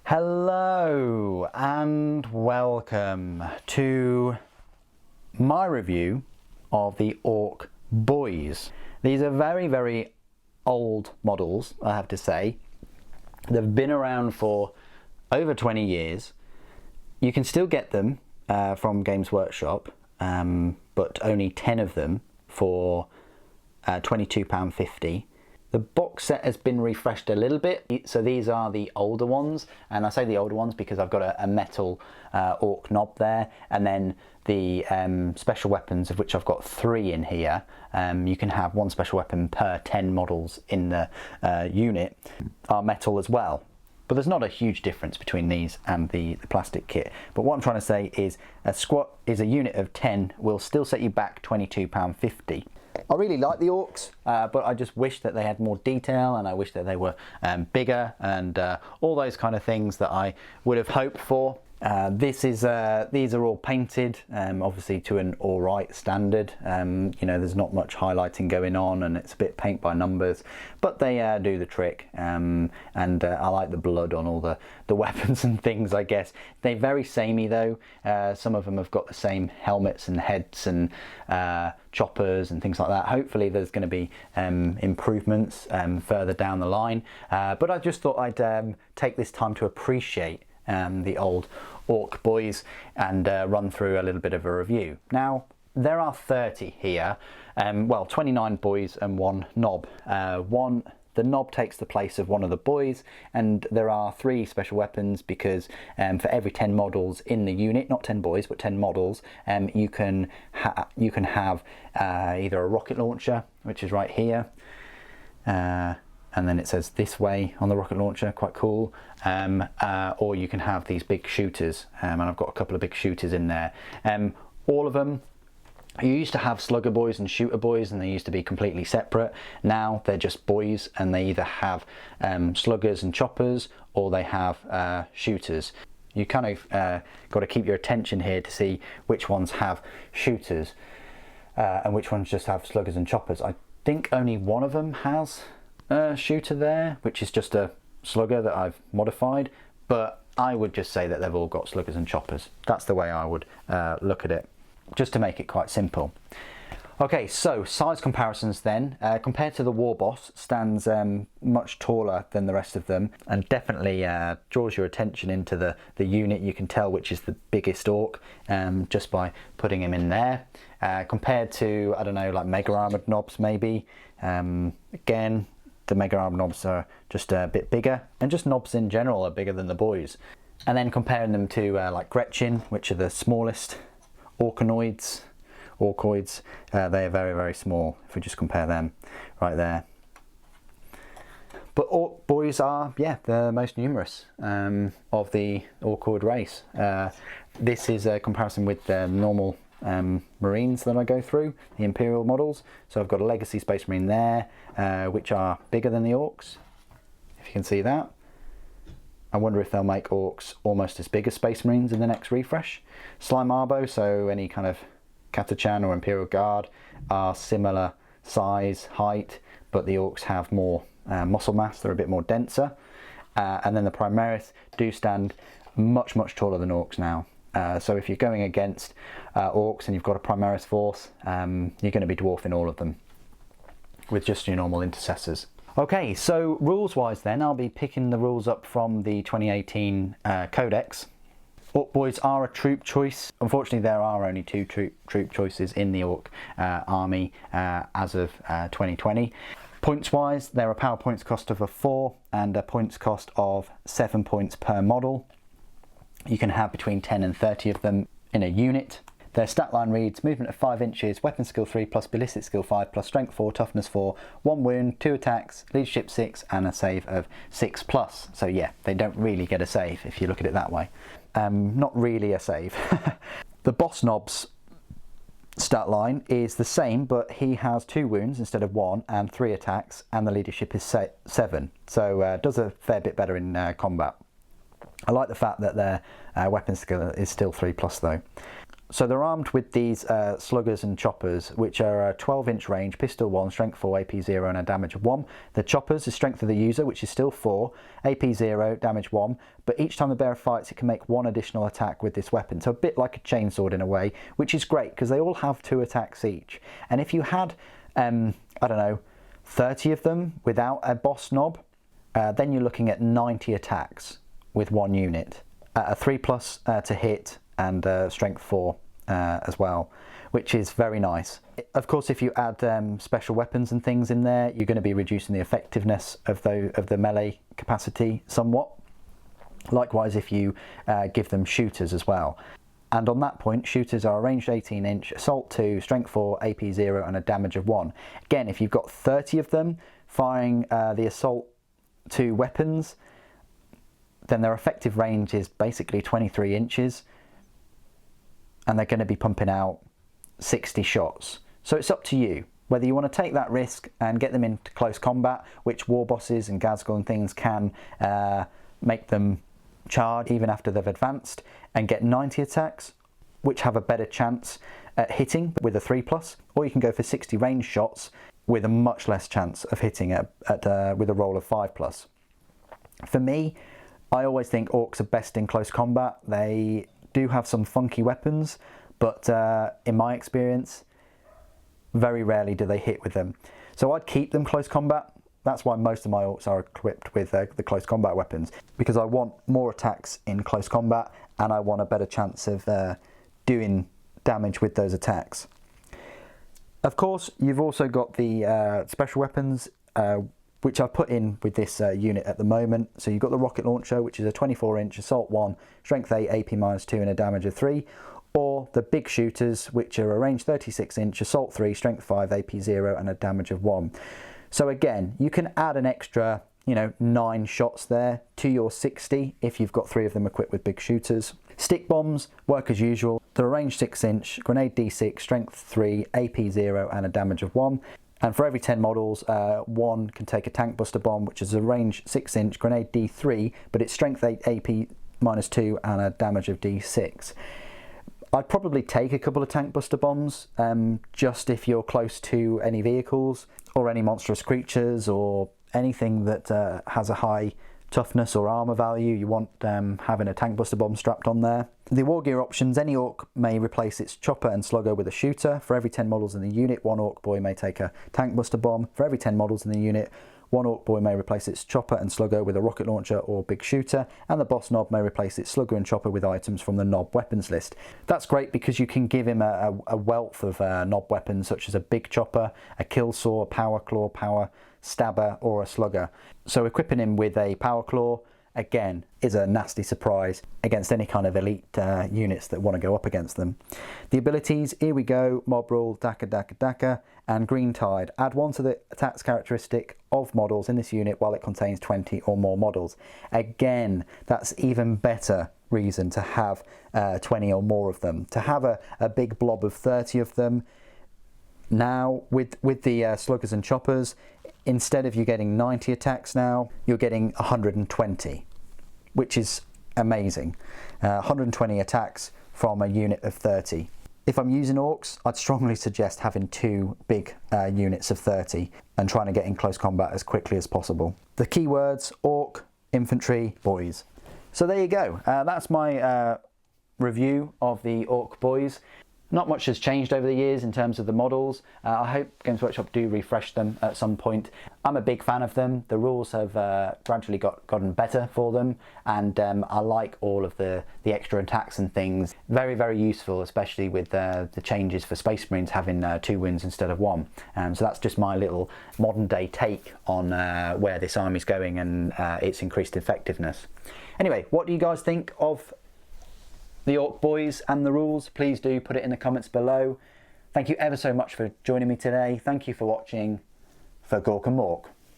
Hello and welcome to my review of the Ork Boyz. These are very old models, I have to say. They've been around for over 20 years. You can still get them from Games Workshop, but only 10 of them for £22.50. The box set has been refreshed a little bit, so these are the older ones, and I say the older ones because I've got a metal Ork knob there, and then the special weapons, of which I've got 3 in here. You can have 1 special weapon per 10 models in the unit, are metal as well. But there's not a huge difference between these and the plastic kit. But what I'm trying to say is a squat is a unit of 10 will still set you back £22.50. I really like the Orks, but I just wish that they had more detail, and I wish that they were bigger, and all those kind of things that I would have hoped for. These are all painted, obviously to an alright standard. You know, there's not much highlighting going on, and it's a bit paint by numbers, but they do the trick. And I like the blood on all the weapons and things, I guess. They're very samey though. Some of them have got the same helmets and heads and choppers and things like that. Hopefully there's going to be improvements further down the line. But I just thought I'd take this time to appreciate the old Ork Boyz and run through a little bit of a review. Now there are 30 here, well 29 boys and 1 knob. The knob takes the place of one of the boys, and there are 3 special weapons because for every 10 models in the unit, not 10 boys but 10 models, you can have either a rocket launcher, which is right here, and then it says this way on the rocket launcher, quite cool, or you can have these big shooters, and I've got a couple of big shooters in there. All of them, you used to have slugger boys and shooter boys, and they used to be completely separate. Now they're just boys, and they either have sluggers and choppers, or they have shooters. You kind of got to keep your attention here to see which ones have shooters and which ones just have sluggers and choppers. I think only one of them has shooter there, which is just a slugger that I've modified, but I would just say that they've all got sluggers and choppers. That's the way I would look at it, just to make it quite simple. Okay, so size comparisons then. Compared to the War Boss, stands much taller than the rest of them, and definitely draws your attention into the unit. You can tell which is the biggest Ork just by putting him in there. Compared to, I don't know, like Mega Armoured knobs maybe. Again, the Mega Armoured knobs are just a bit bigger, and just knobs in general are bigger than the boys. And then comparing them to like Gretchen, which are the smallest Orkoids, they are very small if we just compare them right there. But Ork boys are, yeah, the most numerous of the Orkoid race. This is a comparison with the normal Marines that I go through, the Imperial models. So I've got a Legacy Space Marine there, which are bigger than the Orks, if you can see that. I wonder if they'll make Orks almost as big as Space Marines in the next refresh. Slime Arbo, so any kind of Catachan or Imperial Guard, are similar size, height, but the Orks have more muscle mass, they're a bit more denser. And then the Primaris do stand much taller than Orks now. So if you're going against Orks and you've got a Primaris force, you're going to be dwarfing all of them with just your normal intercessors. Okay, so rules wise then, I'll be picking the rules up from the 2018 Codex. Ork Boys are a troop choice. Unfortunately, there are only 2 troop choices in the Ork army as of 2020. Points wise, they're a power points cost of 4 and a points cost of 7 points per model. You can have between 10 and 30 of them in a unit. Their stat line reads movement of 5 inches, weapon skill 3 plus ballistic skill 5 plus strength 4, toughness 4, 1 wound, 2 attacks, leadership 6 and a save of 6 plus. So yeah, they don't really get a save if you look at it that way. Not really a save. The Boss Knob's stat line is the same, but he has 2 wounds instead of 1 and 3 attacks, and the leadership is 7. So does a fair bit better in combat. I like the fact that their weapon skill is still 3 plus though. So they're armed with these sluggers and choppers, which are a 12-inch range, pistol 1, strength 4, AP 0 and a damage of 1. The choppers is strength of the user, which is still 4, AP 0, damage 1, but each time the bearer fights it can make 1 additional attack with this weapon, so a bit like a chainsword in a way, which is great because they all have 2 attacks each. And if you had, I don't know, 30 of them without a boss knob, then you're looking at 90 attacks with 1 unit. A 3+ to hit, and strength 4 as well, which is very nice. Of course, if you add special weapons and things in there, you're going to be reducing the effectiveness of the melee capacity somewhat. Likewise, if you give them shooters as well. And on that point, shooters are a ranged 18-inch, assault 2, strength 4, AP 0 and a damage of 1. Again, if you've got 30 of them firing the assault 2 weapons, then their effective range is basically 23 inches. And they're going to be pumping out 60 shots. So it's up to you whether you want to take that risk and get them into close combat, which war bosses and Gazgul and things can make them charge even after they've advanced, and get 90 attacks, which have a better chance at hitting with a 3+, or you can go for 60 range shots with a much less chance of hitting with a roll of 5+. For me, I always think Orks are best in close combat. They do have some funky weapons, but in my experience, very rarely do they hit with them. So I'd keep them close combat. That's why most of my Orks are equipped with the close combat weapons, because I want more attacks in close combat and I want a better chance of doing damage with those attacks. Of course, you've also got the special weapons, which I've put in with this unit at the moment. So you've got the rocket launcher, which is a 24-inch, assault 1, strength 8, AP -2 and a damage of 3, or the big shooters, which are a range 36-inch, assault 3, strength 5, AP 0 and a damage of 1. So again, you can add an extra, 9 shots there to your 60 if you've got 3 of them equipped with big shooters. Stick bombs work as usual. They're a range 6-inch, grenade D6, strength 3, AP 0 and a damage of 1. And for every 10 models, 1 can take a tank buster bomb, which is a range 6-inch grenade D3, but it's strength 8, AP -2 and a damage of D6. I'd probably take a couple of tank buster bombs, just if you're close to any vehicles or any monstrous creatures or anything that has a high toughness or armor value. You want having a tank buster bomb strapped on there. The war gear options: any Ork may replace its chopper and slugger with a shooter. For every 10 models in the unit, 1 Ork boy may take a tank buster bomb. For every 10 models in the unit, 1 Ork boy may replace its chopper and slugger with a rocket launcher or big shooter, and the boss knob may replace its slugger and chopper with items from the knob weapons list. That's great because you can give him a wealth of knob weapons, such as a big chopper, a kill saw, a power claw, power stabber or a slugger. So equipping him with a power claw, again, is a nasty surprise against any kind of elite units that want to go up against them. The abilities: here we go, Mob Rule, Daka Daka Daka, and Green Tide. Add 1 to the attacks characteristic of models in this unit while it contains 20 or more models. Again, that's even better reason to have 20 or more of them. To have a big blob of 30 of them. Now, with the sluggers and choppers, instead of you getting 90 attacks now, you're getting 120, which is amazing. 120 attacks from a unit of 30. If I'm using Orks, I'd strongly suggest having 2 big units of 30 and trying to get in close combat as quickly as possible. The keywords: Ork, infantry, Boyz. So there you go. That's my review of the Ork Boyz. Not much has changed over the years in terms of the models. I hope Games Workshop do refresh them at some point. I'm a big fan of them. The rules have gradually gotten better for them, and I like all of the extra attacks and things. Very, very useful, especially with the changes for Space Marines having 2 wins instead of 1. So that's just my little modern day take on where this army's going and its increased effectiveness. Anyway, what do you guys think of the Ork Boyz and the rules? Please do put it in the comments below. Thank you ever so much for joining me today. Thank you for watching. For Gork and Mork.